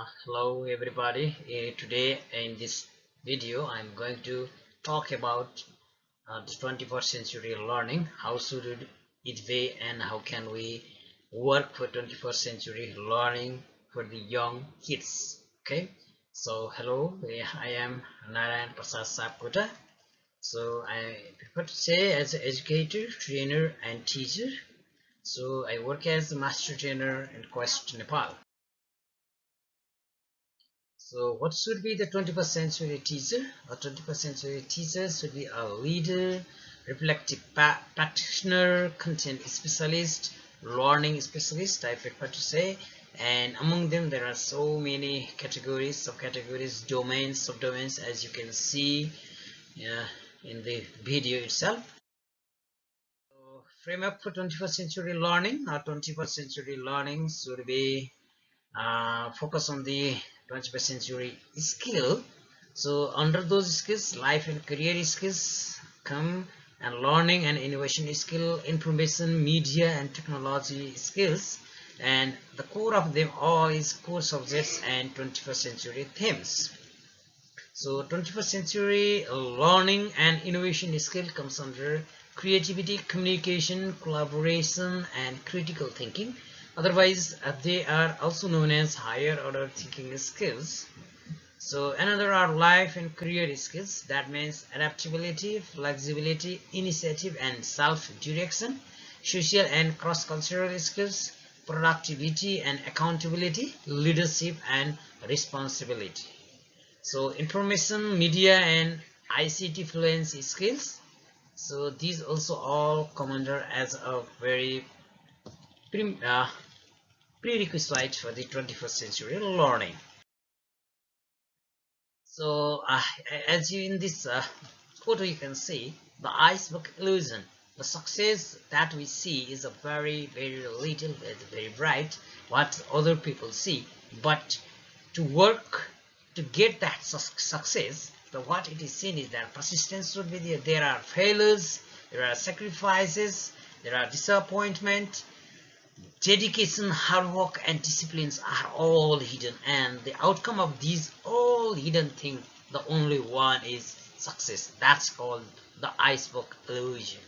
Hello everybody. Today in this video I'm going to talk about the 21st century learning. How should it be and how can we work for 21st century learning for the young kids. Okay, so hello, I am Narayan Prasad Sapkota. So I prefer to say as an educator, trainer and teacher. So I work as a master trainer in Quest, Nepal. So what should be the 21st century teacher? A 21st century teacher should be a leader, reflective practitioner, content specialist, learning specialist, I prefer to say. And among them there are so many categories, subcategories, domains, subdomains, as you can see in the video itself. So frame up for 21st century learning. Our 21st century learning should be focus on the 21st century skill. So under those skills, life and career skills come, and learning and innovation skill, information media and technology skills, and the core of them all is core subjects and 21st century themes. So 21st century learning and innovation skill comes under creativity, communication, collaboration and critical thinking. Otherwise they are also known as higher order thinking skills. So another are life and career skills, that means adaptability, flexibility, initiative and self-direction. Social and cross-cultural skills, productivity and accountability, leadership and responsibility. So information media and ICT fluency skills, so these also all come under as a very prerequisite for the 21st century learning. So as you in this photo you can see the iceberg illusion. The success that we see is a very little, very bright what other people see, but to work to get that success, the what it is seen is that persistence should be there. There are failures, there are sacrifices, there are disappointment, dedication, hard work and disciplines are all hidden, and the outcome of these all hidden things, the only one is success. That's called the iceberg illusion.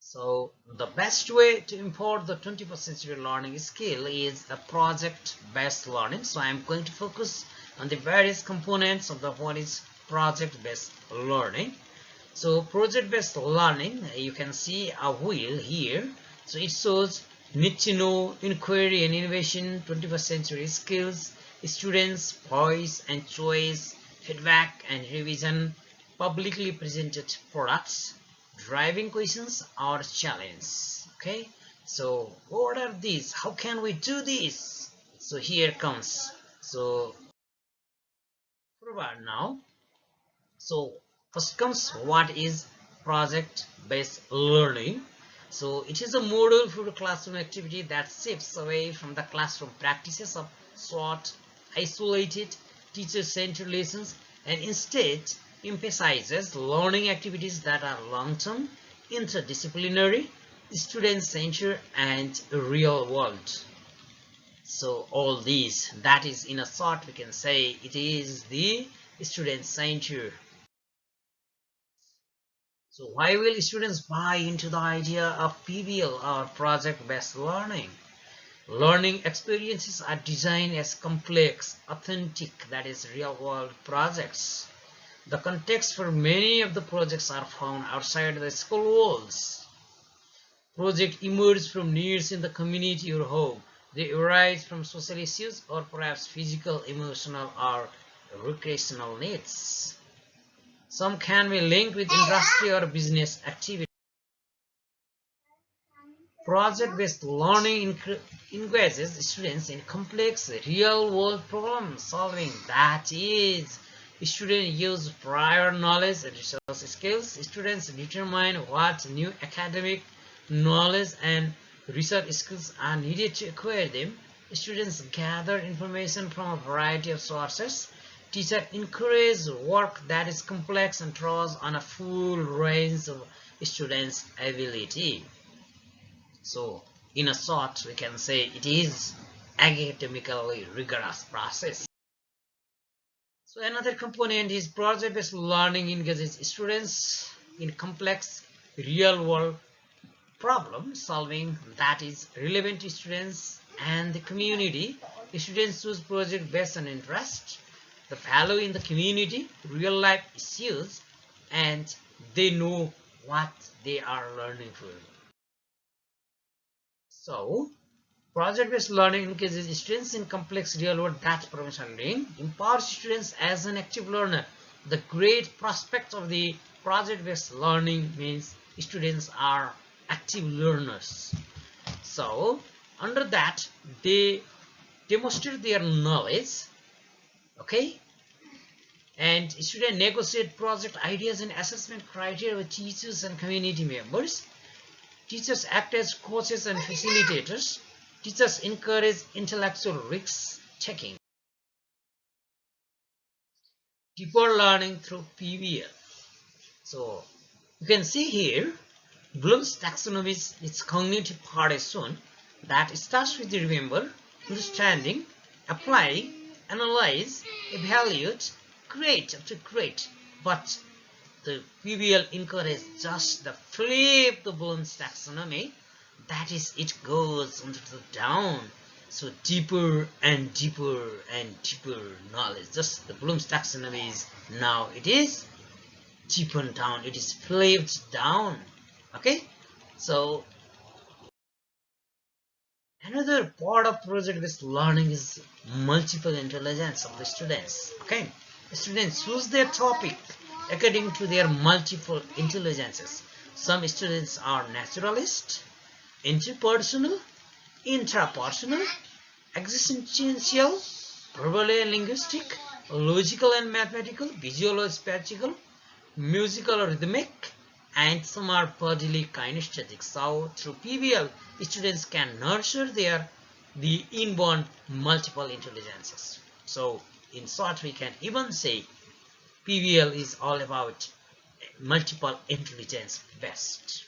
So the best way to import the 21st century learning skill is the project based learning. So I'm going to focus on the various components of the what is project based learning. So project based learning, you can see a wheel here. So it shows need to know, inquiry and innovation, 21st century skills, students voice and choice, feedback and revision, publicly presented products, driving questions or challenge. Okay, so what are these? How can we do this? So here comes. So forward now. So first comes what is project based learning. So it is a model for a classroom activity that shifts away from the classroom practices of short, isolated, teacher-centered lessons and instead emphasizes learning activities that are long-term, interdisciplinary, student-centered and real world. So all these, that is in a short we can say it is the student-centered. So why will students buy into the idea of PBL or project-based learning? Learning experiences are designed as complex, authentic, that is real-world projects. The context for many of the projects are found outside the school walls. Projects emerge from needs in the community or home. They arise from social issues or perhaps physical, emotional, or recreational needs. Some can be linked with industry or business activity. Project-based learning engages students in complex real-world problem solving. That is, students use prior knowledge and resource skills. Students determine what new academic knowledge and research skills are needed to acquire them. Students gather information from a variety of sources. Teachers encourage work that is complex and draws on a full range of students' ability. So in a short, we can say it is academically rigorous process. So another component is project-based learning engages students in complex real-world problem solving that is relevant to students and the community. Students choose project based on interest, the value in the community, real life issues, and they know what they are learning for. So project-based learning engages students in complex real-world data problem learning, empowers students as an active learner. The great prospect of the project-based learning means students are active learners. So under that, they demonstrate their knowledge, okay, and students negotiate project ideas and assessment criteria with teachers and community members. Teachers act as coaches and facilitators. Teachers encourage intellectual risk taking. Deeper learning through PBL. So you can see here Bloom's taxonomy, its cognitive part is shown that starts with the remember, understanding, apply, analyze, evaluate, create up to create. But the PBL encourages just the flip the Bloom's taxonomy, that is, it goes into the down. So deeper and deeper and deeper knowledge. Just the Bloom's taxonomy is now it is deepened down, it is flipped down. Okay, so another part of project-based learning is multiple intelligence of the students. Okay, the students choose their topic according to their multiple intelligences. Some students are naturalist, interpersonal, intrapersonal, existential, verbal and linguistic, logical and mathematical, visual or spatial, musical or rhythmic, and some are bodily kinesthetic. So through PBL, students can nurture the inborn multiple intelligences. So in short, we can even say PBL is all about multiple intelligence based.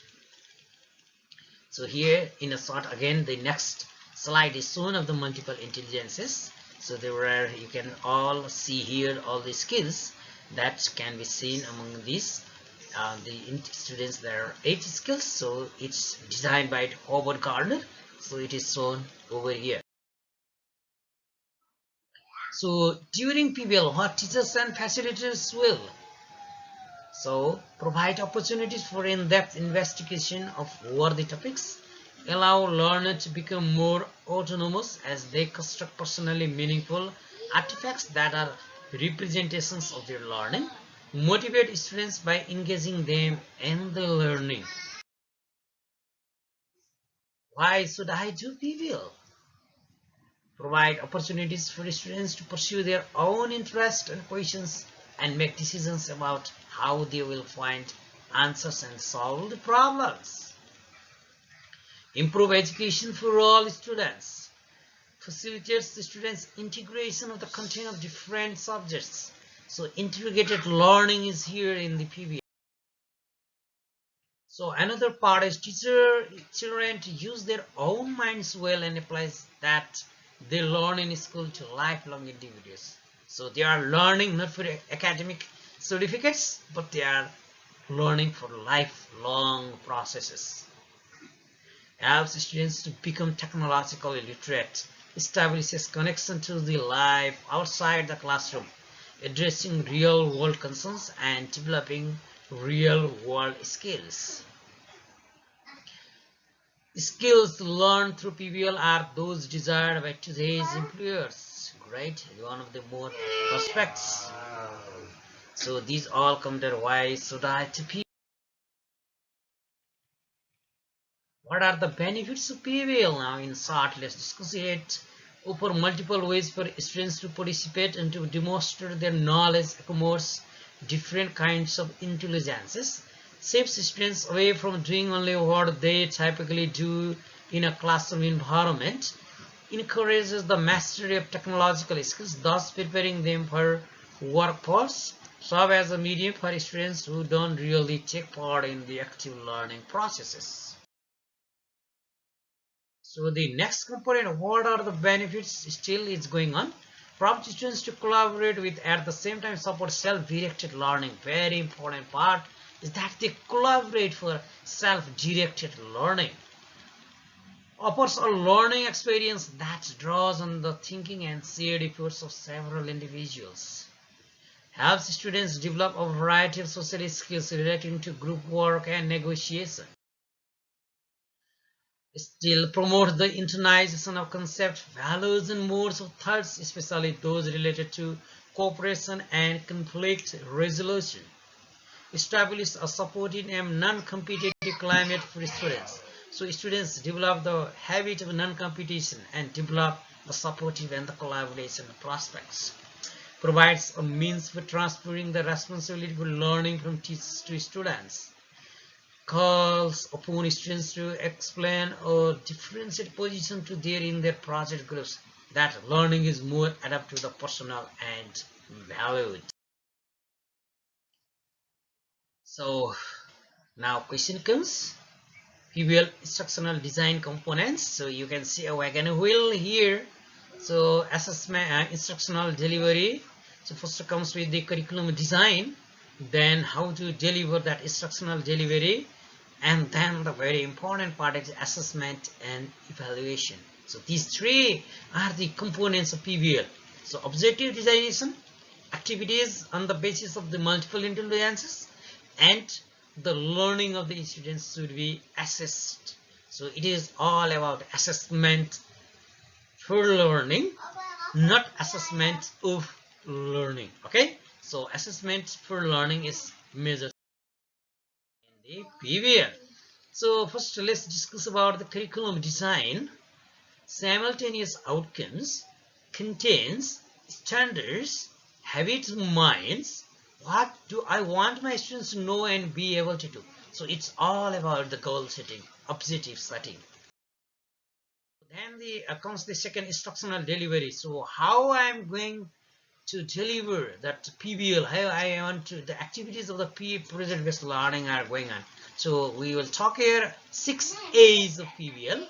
So here in a short, again the next slide is shown of the multiple intelligences. So there are, you can all see here all the skills that can be seen among these. The students, there are 8 skills, so it's designed by Howard Gardner, so it is shown over here. So during PBL, what teachers and facilitators will so provide opportunities for in-depth investigation of worthy topics, allow learners to become more autonomous as they construct personally meaningful artifacts that are representations of their learning, motivate students by engaging them in the learning. Why should I do PBL? Provide opportunities for students to pursue their own interests and questions and make decisions about how they will find answers and solve the problems. Improve education for all students. Facilitates the students' integration of the content of different subjects. So integrated learning is here in the PBL. So another part is children to use their own minds well and applies that they learn in school to lifelong individuals. So they are learning not for academic certificates, but they are learning for lifelong processes. Helps students to become technologically literate, establishes connection to the life outside the classroom, addressing real-world concerns and developing real-world skills. Skills learned through PBL are those desired by today's employers. Great, one of the more prospects. So these all come under why should I to PBL? What are the benefits of PBL? Now in short, let's discuss it. Offer multiple ways for students to participate and to demonstrate their knowledge across different kinds of intelligences. Saves students away from doing only what they typically do in a classroom environment. Encourages the mastery of technological skills, thus preparing them for workforce. Serve as a medium for students who don't really take part in the active learning processes. So the next component, what are the benefits, still is going on. Prompt students to collaborate with, at the same time support self-directed learning. Very important part is that they collaborate for self-directed learning. Offers a learning experience that draws on the thinking and shared efforts of several individuals. Helps students develop a variety of social skills relating to group work and negotiation. Still promotes the internalization of concepts, values, and modes of thoughts, especially those related to cooperation and conflict resolution. Establish a supportive and non-competitive climate for students. So students develop the habit of non-competition and develop the supportive and the collaboration prospects. Provides a means for transferring the responsibility for learning from teachers to students. Calls upon students to explain or differentiate position to their in their project groups, that learning is more adapted to the personal and valued. So now question comes, PBL instructional design components. So you can see a wagon wheel here. So assessment, instructional delivery. So first comes with the curriculum design, then how to deliver that instructional delivery, and then the very important part is assessment and evaluation. So these three are the components of PBL. So objective designation, activities on the basis of the multiple intelligences, and the learning of the students should be assessed. So it is all about assessment for learning, not assessment of learning. Okay, so assessment for learning is measured in the PBL. So first let's discuss about the curriculum design. Simultaneous outcomes contains standards, habits, minds. What do I want my students to know and be able to do? So it's all about the goal setting, objective setting. Then comes the second, instructional delivery. So how I'm going to deliver that PBL, how I want to, the activities of the project based learning are going on. So we will talk here 6 A's of PBL: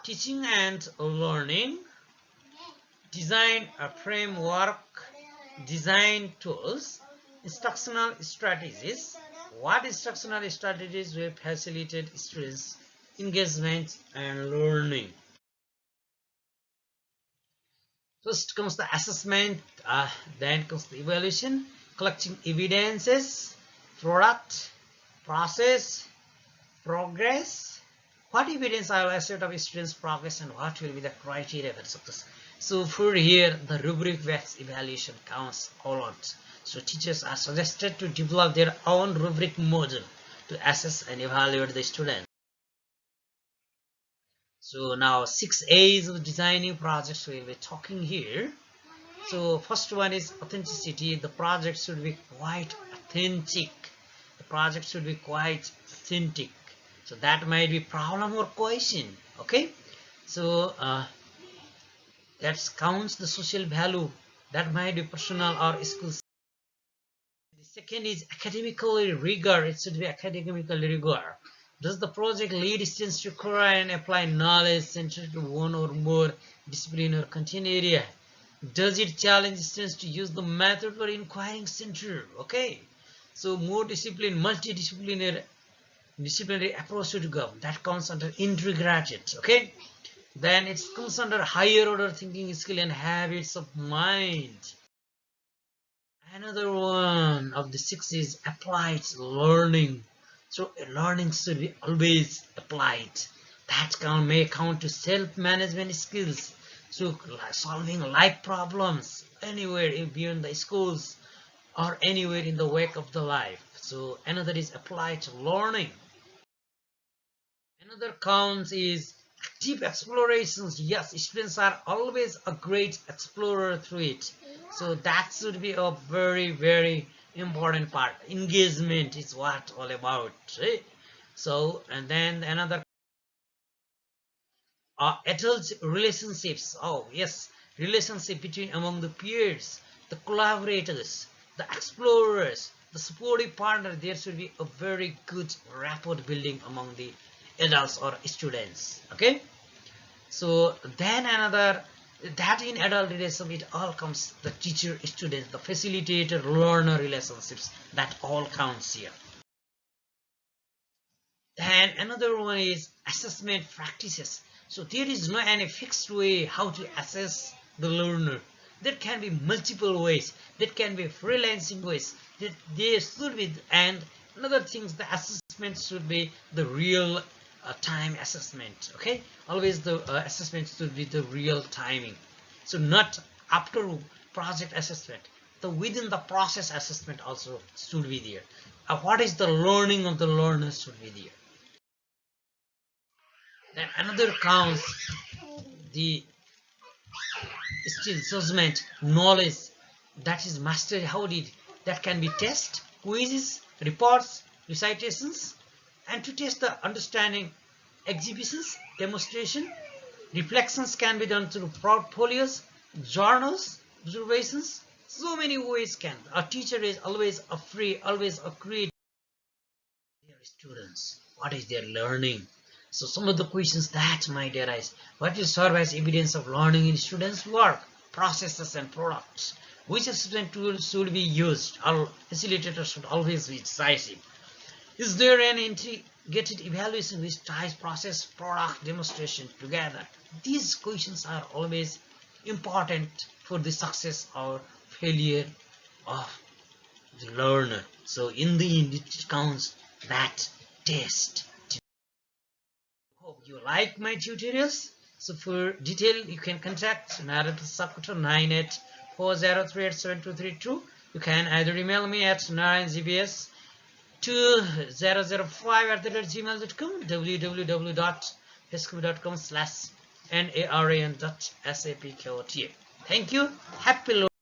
teaching and learning, design a framework, design tools, instructional strategies. What instructional strategies will facilitate students' engagement and learning? First comes the assessment, then comes the evaluation, collecting evidences, product, process, progress. What evidence I will assert of students' progress and what will be the criteria for success? So for here, the rubric-based evaluation counts a lot. So teachers are suggested to develop their own rubric model to assess and evaluate the student. So now 6 A's of designing projects we will be talking here. So first one is authenticity. The project should be quite authentic. The project should be quite authentic. So that might be problem or question. Okay. So that counts the social value. That might be personal or school. The second is academically rigor. It should be academically rigor. Does the project lead students to acquire and apply knowledge centered to one or more discipline or content area? Does it challenge students to use the method for inquiring center? Okay, so more discipline, multidisciplinary approach to govern, that comes under integrated. Okay, then it comes under higher order thinking skill and habits of mind. Another one of the 6 is applied learning. So learning should be always applied. That may count to self-management skills. So solving life problems anywhere beyond the schools or anywhere in the wake of the life. So another is applied learning. Another counts is active explorations. Yes, students are always a great explorer through it. So that should be a very, very important part. Engagement is what all about, right? So and then another adult relationships. Oh yes, relationship between among the peers, the collaborators, the explorers, the supportive partner. There should be a very good rapport building among the adults or students. Okay, So then another, that in adult relationship it all comes the teacher student, the facilitator learner relationships, that all counts here. Then another one is assessment practices. So there is no any fixed way how to assess the learner. There can be multiple ways. There can be freelancing ways. There should be, and another things, the assessment should be the real time assessment. Okay, always the assessment should be the real timing. So not after project assessment. The within the process assessment also should be there. What is the learning of the learner should be there. Then another counts the skill judgment knowledge, that is mastery. How did that can be test, quizzes, reports, recitations, and to test the understanding, exhibitions, demonstration, reflections can be done through portfolios, journals, observations. So many ways can. A teacher is always afraid, always afraid their students. What is their learning? So some of the questions that might arise. What will serve as evidence of learning in students' work, processes and products? Which assessment tool should be used? Our facilitator should always be decisive. Is there an integrated evaluation which ties process, product, demonstration together? These questions are always important for the success or failure of the learner. So in the end it counts that test. Hope you like my tutorials. So for detail you can contact Narayan Sapkota 9840387232. You can either email me at narayangbs2005@gmail.com, www.facebook.com/naran.sapkota. Thank you. Happy learning.